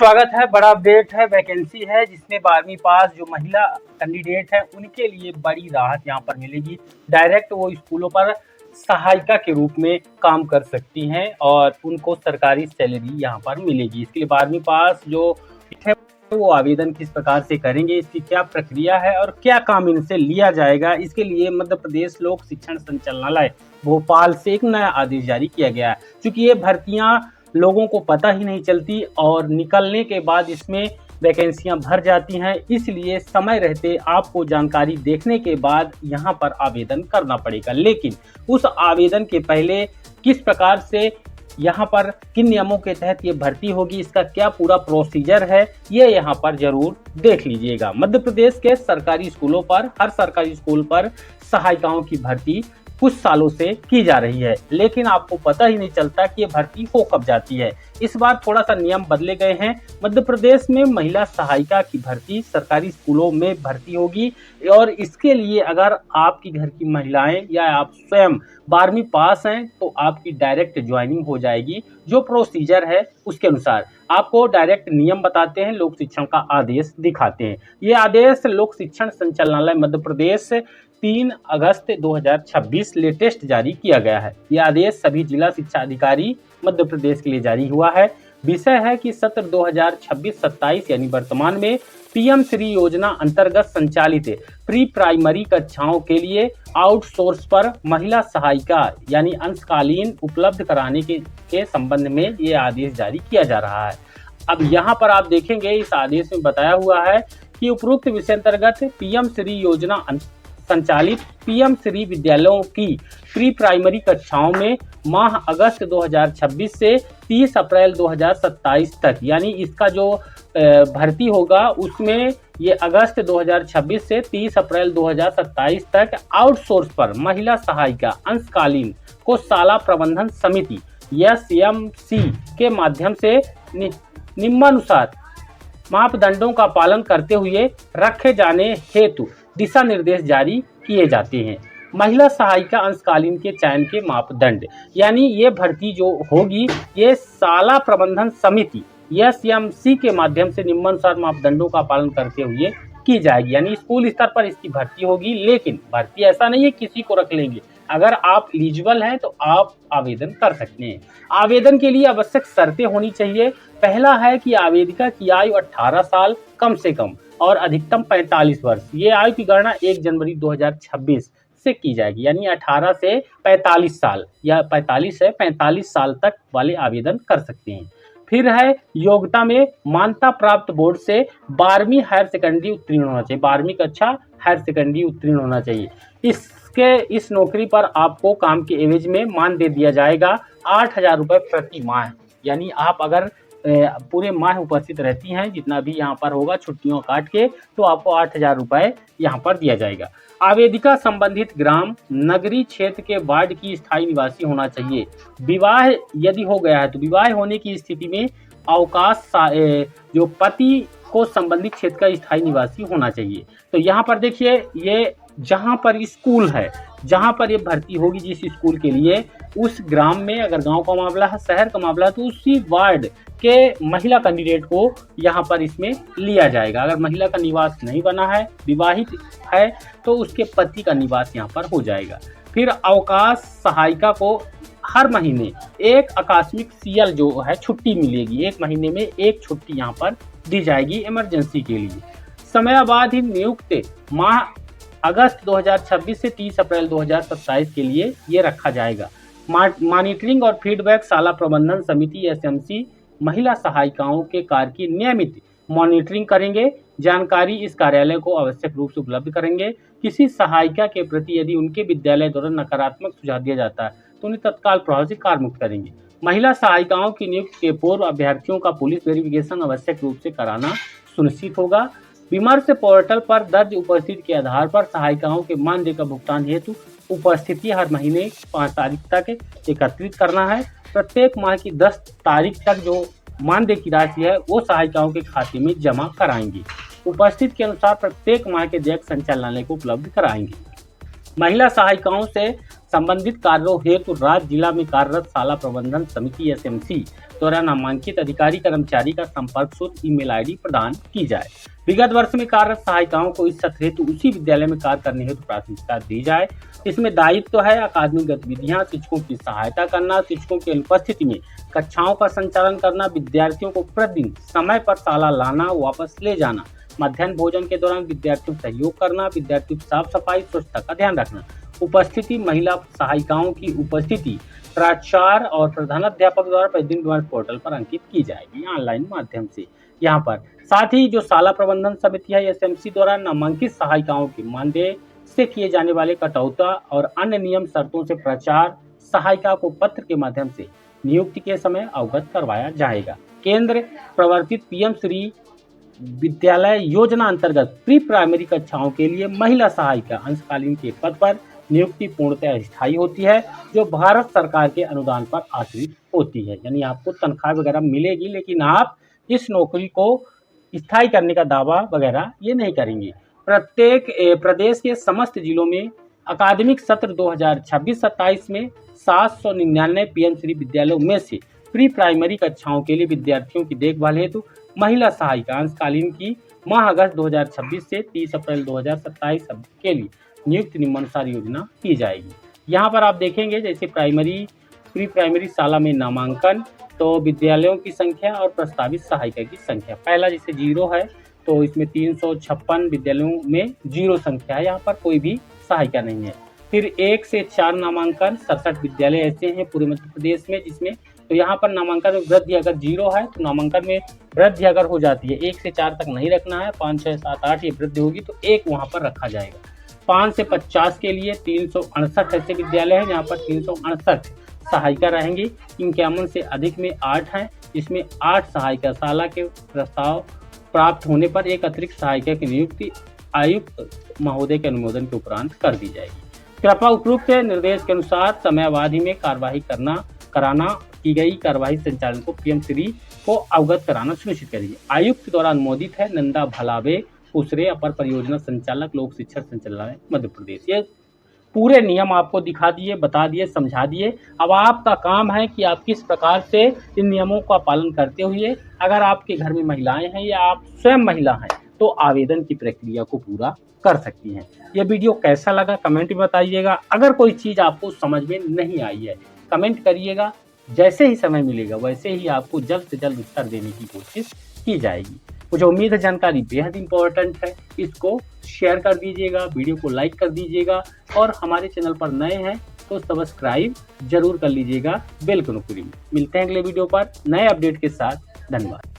स्वागत है। बड़ा अपडेट है, वैकेंसी है जिसमें 12वीं पास जो महिला कैंडिडेट है उनके लिए बड़ी राहत यहाँ पर मिलेगी। डायरेक्ट वो स्कूलों पर सहायिका के रूप में काम कर सकती हैं और उनको सरकारी सैलरी यहाँ पर मिलेगी। इसके लिए 12वीं पास जो है वो आवेदन किस प्रकार से करेंगे, इसकी क्या प्रक्रिया है और क्या काम इनसे लिया जाएगा, इसके लिए मध्य प्रदेश लोक शिक्षण संचालनालय भोपाल से एक नया आदेश जारी किया गया है। क्योंकि ये भर्तियां लोगों को पता ही नहीं चलती और निकलने के बाद इसमें वैकेंसियां भर जाती हैं, इसलिए समय रहते आपको जानकारी देखने के बाद यहां पर आवेदन करना पड़ेगा। लेकिन उस आवेदन के पहले किस प्रकार से यहाँ पर किन नियमों के तहत ये भर्ती होगी, इसका क्या पूरा प्रोसीजर है, ये यहाँ पर जरूर देख लीजिएगा। मध्य प्रदेश के सरकारी स्कूलों पर, हर सरकारी स्कूल पर सहायिकाओं की भर्ती कुछ सालों से की जा रही है, लेकिन आपको पता ही नहीं चलता कि ये भर्ती हो कब जाती है। इस बार थोड़ा सा नियम बदले गए हैं। मध्य प्रदेश में महिला सहायिका की भर्ती सरकारी स्कूलों में भर्ती होगी और इसके लिए अगर आपकी घर की महिलाएं या आप स्वयं 12वीं पास हैं तो आपकी डायरेक्ट ज्वाइनिंग हो जाएगी। जो प्रोसीजर है उसके अनुसार आपको डायरेक्ट नियम बताते हैं, लोक शिक्षण का आदेश दिखाते हैं। ये आदेश लोक शिक्षण संचालनालय मध्य प्रदेश 3 अगस्त 2026 लेटेस्ट जारी किया गया है। यह आदेश सभी जिला शिक्षा अधिकारी मध्य प्रदेश के लिए जारी हुआ है। विषय है कि सत्र 2026-27 यानी वर्तमान में पीएम श्री योजना अंतर्गत संचालित प्री प्राइमरी कक्षाओं के लिए आउटसोर्स पर महिला सहायिका यानी अंशकालीन उपलब्ध कराने के संबंध में ये आदेश जारी किया जा रहा है। अब यहाँ पर आप देखेंगे इस आदेश में बताया हुआ है कि उपरोक्त विषय अंतर्गत पीएम श्री योजना संचालित पीएम श्री विद्यालयों की प्री प्राइमरी कक्षाओं में माह अगस्त 2026 से 30 अप्रैल 2027 तक, यानी इसका जो भर्ती होगा उसमें ये अगस्त 2026 से 30 अप्रैल 2027 तक आउटसोर्स पर महिला सहायिका अंशकालीन को शाला प्रबंधन समिति SMC के माध्यम से निम्नानुसार मापदंडों का पालन करते हुए रखे जाने हेतु दिशा निर्देश जारी किए जाते हैं। महिला सहायिका अंशकालीन के चयन के मापदंड, यानी ये भर्ती जो होगी ये शाला प्रबंधन समिति SMC के माध्यम से निम्नानुसार मापदंडों का पालन करते हुए की जाएगी। यानी स्कूल स्तर पर इसकी भर्ती होगी, लेकिन भर्ती ऐसा नहीं है किसी को रख लेंगे। अगर आप एलिजिबल हैं तो आप आवेदन कर सकते हैं। आवेदन के लिए आवश्यक शर्तें होनी चाहिए। पहला है कि आवेदिका की आयु 18 साल कम से कम और अधिकतम 45 वर्ष। ये आयु की गणना 1 जनवरी 2026 से की जाएगी, यानी 18 से 45 साल या 45 से 45 साल तक वाले आवेदन कर सकते हैं। फिर है योग्यता में मान्यता प्राप्त बोर्ड से 12वीं हायर सेकेंडरी उत्तीर्ण होना चाहिए। 12वीं कक्षा हायर सेकेंडरी उत्तीर्ण होना चाहिए। इस नौकरी पर आपको काम के एवज में मान दे दिया जाएगा 8,000 रुपये प्रति माह। यानी आप अगर पूरे माह उपस्थित रहती हैं, जितना भी यहाँ पर होगा छुट्टियों काट के, तो आपको 8,000 रुपये यहाँ पर दिया जाएगा। आवेदिका संबंधित ग्राम नगरीय क्षेत्र के वार्ड की स्थायी निवासी होना चाहिए। विवाह यदि हो गया है तो विवाह होने की स्थिति में अवकाश जो पति को संबंधित क्षेत्र का स्थायी निवासी होना चाहिए। तो यहाँ पर देखिए, ये जहाँ पर स्कूल है, जहाँ पर ये भर्ती होगी जिस स्कूल के लिए, उस ग्राम में अगर गांव का मामला है, शहर का मामला है, तो उसी वार्ड के महिला कैंडिडेट को यहाँ पर इसमें लिया जाएगा। अगर महिला का निवास नहीं बना है, विवाहित है, तो उसके पति का निवास यहाँ पर हो जाएगा। फिर अवकाश सहायिका को हर महीने एक आकस्मिक CL जो है छुट्टी मिलेगी। 1 महीने में 1 छुट्टी यहाँ पर दी जाएगी इमरजेंसी के लिए। समयावधि नियुक्त माह अगस्त 2026 से 30 अप्रैल 2027 के लिए ये रखा जाएगा। मॉनिटरिंग और फीडबैक शाला प्रबंधन समिति SMC महिला सहायिकाओं के कार्य की नियमित मॉनिटरिंग करेंगे। जानकारी इस कार्यालय को आवश्यक रूप से उपलब्ध करेंगे। किसी सहायिका के प्रति यदि उनके विद्यालय द्वारा नकारात्मक सुझाव दिया जाता है तो उन्हें तत्काल प्रभाव से कार्य करेंगे। महिला सहायिकाओं की नियुक्ति के पूर्व अभ्यर्थियों का पुलिस वेरिफिकेशन आवश्यक रूप से कराना सुनिश्चित होगा। विमर्श पोर्टल पर दर्ज उपस्थिति के आधार पर सहायिकाओं के मानदेय का भुगतान हेतु उपस्थिति हर महीने 5 तारीख तक एकत्रित करना है। प्रत्येक माह की 10 तारीख तक जो मानदेय की राशि है वो सहायिकाओं के खाते में जमा कराएंगे। उपस्थिति के अनुसार प्रत्येक माह के देयक संचालनालय को उपलब्ध कराएंगे। महिला सहायिकाओं से संबंधित कार्यों हेतु राज्य जिला में कार्यरत शाला प्रबंधन समिति एसएमसी द्वारा नामांकित अधिकारी कर्मचारी का संपर्क सूत्र ईमेल आईडी प्रदान की जाए। विगत वर्ष में कार्यरत सहायिकाओं को इस सत्र हेतु उसी विद्यालय में कार्य करने हेतु प्राथमिकता दी जाए। इसमें दायित्व है अकादमिक गतिविधियां, शिक्षकों की सहायता करना, शिक्षकों की अनुपस्थिति में कक्षाओं का संचालन करना, विद्यार्थियों को प्रतिदिन समय पर शाला लाना वापस ले जाना, मध्याह्न भोजन के दौरान विद्यार्थियों को सहयोग करना, विद्यार्थियों की साफ सफाई स्वच्छता का ध्यान रखना, उपस्थिति महिला सहायिकाओं की उपस्थिति प्राचार्य और प्रधानाध्यापक द्वारा प्रतिदिन पोर्टल पर अंकित की जाएगी ऑनलाइन माध्यम से। यहाँ पर साथ ही जो शाला प्रबंधन समिति है एसएमसी द्वारा नामांकित सहायिकाओं के मानदेय से किए जाने वाले कटौता और अन्य नियम शर्तों से प्राचार्य सहायिका को पत्र के माध्यम से नियुक्ति के समय अवगत करवाया जाएगा। केंद्र प्रवर्तित पीएम श्री विद्यालय योजना अंतर्गत प्री प्राइमरी कक्षाओं के लिए महिला सहायिका अंशकालीन के पद पर नियुक्ति पूर्णतः स्थायी होती है, जो भारत सरकार के अनुदान पर आश्रित होती है। यानी आपको तनख्वाह वगैरह मिलेगी, लेकिन आप इस नौकरी को स्थायी करने का दावा वगैरह ये नहीं करेंगे। प्रत्येक प्रदेश के समस्त जिलों में अकादमिक सत्र 2026-27 में 799 पीएम श्री विद्यालयों में से प्री प्राइमरी कक्षाओं के लिए विद्यार्थियों की देखभाल हेतु महिला सहायिका अंशकालीन की माह अगस्त 2026 से 30 अप्रैल 2027 के लिए नियुक्त निम्नानुसार योजना की जाएगी। यहाँ पर आप देखेंगे जैसे प्री प्राइमरी शाला में नामांकन, तो विद्यालयों की संख्या और प्रस्तावित सहायिका की संख्या। पहला जैसे 0 है तो इसमें 356 विद्यालयों में 0 संख्या है, यहाँ पर कोई भी सहायिका नहीं है। फिर 1 से 4 नामांकन 67 विद्यालय ऐसे हैं पूरे मध्य प्रदेश में, जिसमें तो यहाँ पर नामांकन में वृद्धि अगर 0 है तो नामांकन में वृद्धि अगर हो जाती है 1 से 4 तक नहीं रखना है, 5, 6, 7, 8 ये वृद्धि होगी तो 1 वहाँ पर रखा जाएगा। 5 से 50 के लिए 368 ऐसे विद्यालय हैं जहाँ पर 368 सहायिका रहेंगी। 51 से अधिक में 8 हैं, जिसमें 8 सहायिका शाला के प्रस्ताव प्राप्त होने पर एक अतिरिक्त सहायिका की नियुक्ति आयुक्त महोदय के अनुमोदन के उपरांत कर दी जाएगी। कृपया उपरोक्त निर्देश के अनुसार समयावधि में कार्यवाही कराना की गई कार्यवाही संचालन को पीएम श्री को अवगत कराना सुनिश्चित करिए। आयुक्त द्वारा अनुमोदित है नंदा भलावे उसरे, अपर परियोजना संचालक, लोक शिक्षण संचालनालय मध्य प्रदेश। ये पूरे नियम आपको दिखा दिए, बता दिए, समझा दिए। अब आपका काम है कि आप किस प्रकार से इन नियमों का पालन करते हुए, अगर आपके घर में महिलाएं हैं या आप स्वयं महिला हैं, तो आवेदन की प्रक्रिया को पूरा कर सकती हैं। यह वीडियो कैसा लगा कमेंट में बताइएगा। अगर कोई चीज़ आपको समझ में नहीं आई है कमेंट करिएगा, जैसे ही समय मिलेगा वैसे ही आपको जल्द से जल्द उत्तर देने की कोशिश की जाएगी। मुझे उम्मीद है जानकारी बेहद इंपॉर्टेंट है, इसको शेयर कर दीजिएगा, वीडियो को लाइक कर दीजिएगा और हमारे चैनल पर नए हैं तो सब्सक्राइब जरूर कर लीजिएगा बेल को नोटिफिकेशन। मिलते हैं अगले वीडियो पर नए अपडेट के साथ। धन्यवाद।